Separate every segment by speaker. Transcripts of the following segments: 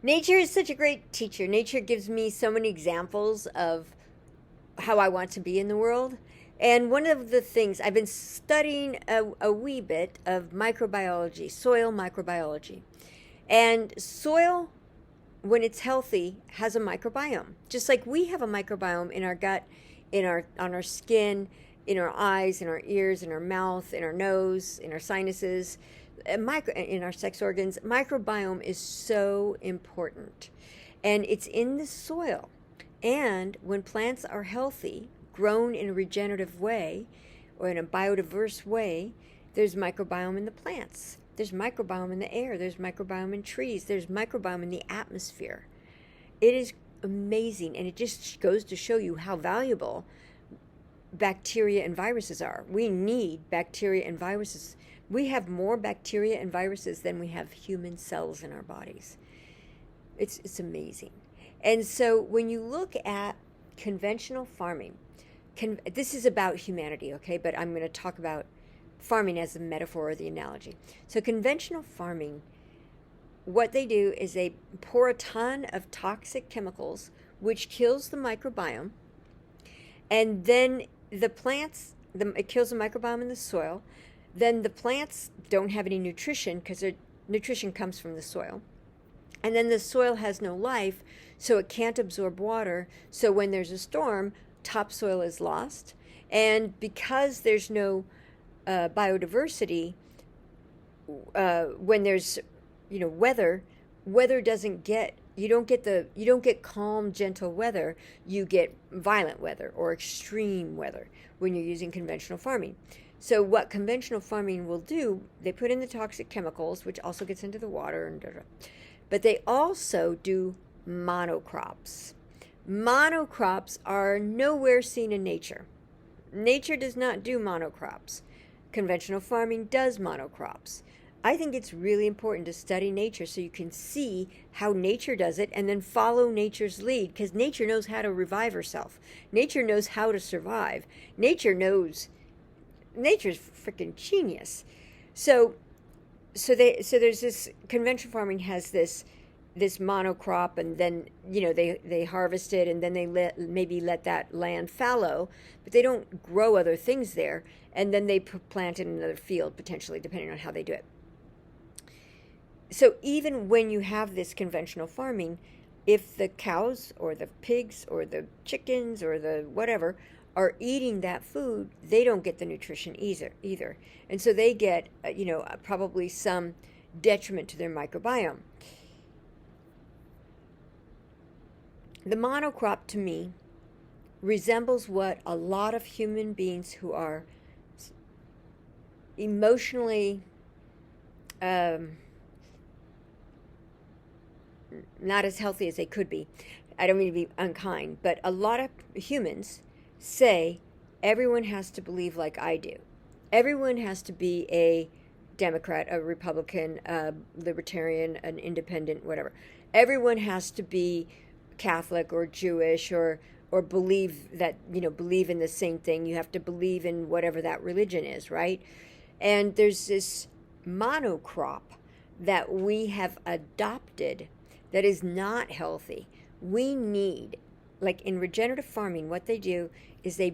Speaker 1: Nature is such a great teacher. Nature gives me so many examples of how I want to be in the world. And one of the things I've been studying a wee bit of microbiology, soil microbiology. And soil, when it's healthy, has a microbiome. Just like we have a microbiome in our gut, in our on our skin, in our eyes, in our ears, in our mouth, in our nose, in our sinuses, in our sex organs. Microbiome is so important, and it's in the soil. And when plants are healthy, grown in a regenerative way, or in a biodiverse way, there's microbiome in the plants. There's microbiome in the air. There's microbiome in trees. There's microbiome in the atmosphere. It is amazing, and it just goes to show you how valuable bacteria and viruses are. We need bacteria and viruses. We have more bacteria and viruses than we have human cells in our bodies. It's amazing. And so when you look at conventional farming, this is about humanity, okay? But I'm going to talk about farming as a metaphor or the analogy. So conventional farming, what they do is they pour a ton of toxic chemicals, which kills the microbiome, and then the plants, it kills the microbiome in the soil. Then the plants don't have any nutrition because their nutrition comes from the soil. And then the soil has no life, so it can't absorb water. So when there's a storm, topsoil is lost. And because there's no biodiversity, when there's weather doesn't get you don't get calm, gentle weather. You get violent weather or extreme weather when you're using conventional farming. So what conventional farming will do, they put in the toxic chemicals, which also gets into the water, but they also do monocrops. Monocrops are nowhere seen in nature. Nature does not do monocrops. Conventional farming does monocrops. I think it's really important to study nature so you can see how nature does it and then follow nature's lead, because nature knows how to revive herself. Nature knows how to survive. Nature's freaking genius. So there's this conventional farming has this monocrop, and then they harvest it, and then they let that land fallow, but they don't grow other things there, and then they plant in another field potentially, depending on how they do it. So even when you have this conventional farming, if the cows or the pigs or the chickens or the whatever are eating that food, they don't get the nutrition either. And so they get probably some detriment to their microbiome. The monocrop, to me, resembles what a lot of human beings who are emotionally not as healthy as they could be. I don't mean to be unkind, but a lot of humans say everyone has to believe like I do. Everyone has to be a Democrat, a Republican, a Libertarian, an Independent, whatever. Everyone has to be Catholic or Jewish or believe in the same thing. You have to believe in whatever that religion is, right? And there's this monocrop that we have adopted that is not healthy. We need, like in regenerative farming, what they do is they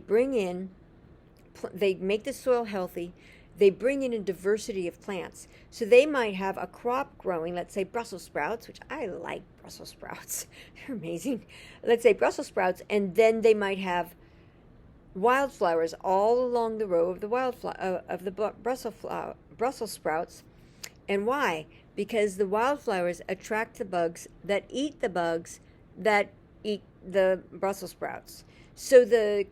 Speaker 1: make the soil healthy. They bring in a diversity of plants. So they might have a crop growing, let's say Brussels sprouts, which I like Brussels sprouts. They're amazing. Let's say Brussels sprouts, and then they might have wildflowers all along the row of the Brussels sprouts. And why? Because the wildflowers attract the bugs that eat the bugs that eat the Brussels sprouts. So the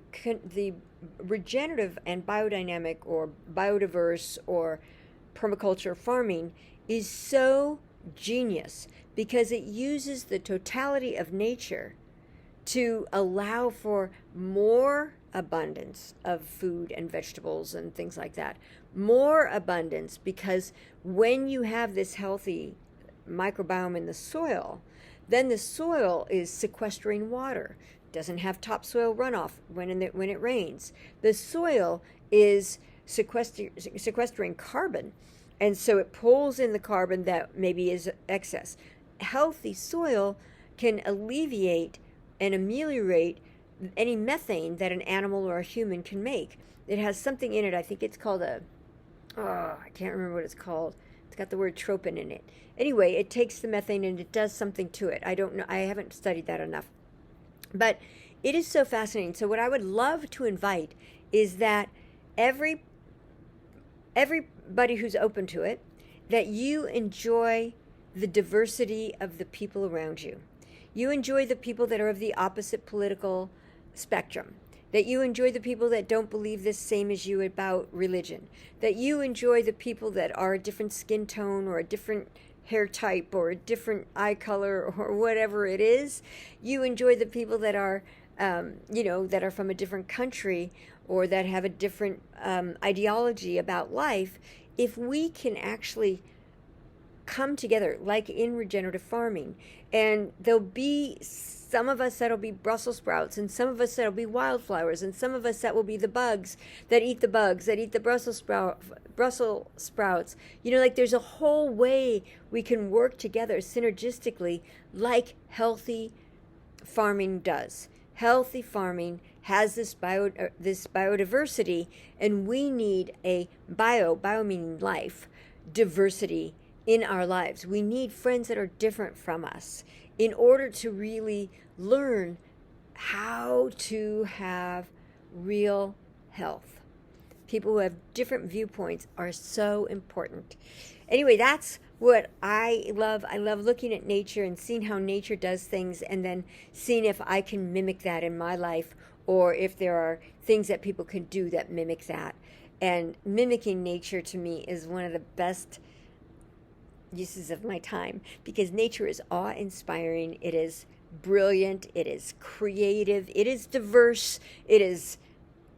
Speaker 1: regenerative and biodynamic or biodiverse or permaculture farming is so genius because it uses the totality of nature to allow for more abundance of food and vegetables and things like that. More abundance, because when you have this healthy microbiome in the soil, then the soil is sequestering water. Doesn't have topsoil runoff when it rains. The soil is sequestering carbon, and so it pulls in the carbon that maybe is excess. healthy soil can alleviate and ameliorate any methane that an animal or a human can make. It has something in it. I think it's called I can't remember what it's called. It's got the word tropin in it. Anyway, it takes the methane and it does something to it. I don't know. I haven't studied that enough. But it is so fascinating. So what I would love to invite is that everybody who's open to it, that you enjoy the diversity of the people around you. You enjoy the people that are of the opposite political spectrum, that you enjoy the people that don't believe the same as you about religion, that you enjoy the people that are a different skin tone or a different hair type or a different eye color or whatever it is. You enjoy the people that are, that are from a different country or that have a different ideology about life. If we can actually come together, like in regenerative farming, and there'll be some of us that'll be Brussels sprouts, and some of us that'll be wildflowers, and some of us that will be the bugs that eat the Brussels sprouts. Like there's a whole way we can work together synergistically, like healthy farming does. Healthy farming has this biodiversity, and we need a bio meaning life, diversity in our lives. We need friends that are different from us in order to really learn how to have real health. People who have different viewpoints are so important. Anyway, that's what I love. I love looking at nature and seeing how nature does things, and then seeing if I can mimic that in my life, or if there are things that people can do that mimic that. And mimicking nature to me is one of the best uses of my time, because nature is awe-inspiring. It is brilliant. It is creative. It is diverse. It is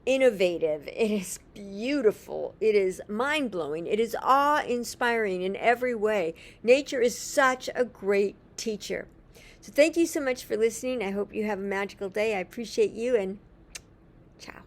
Speaker 1: innovative. It is beautiful. It is mind-blowing. It is awe-inspiring in every way. Nature is such a great teacher. So thank you so much for listening. I hope you have a magical day. I appreciate you, and ciao.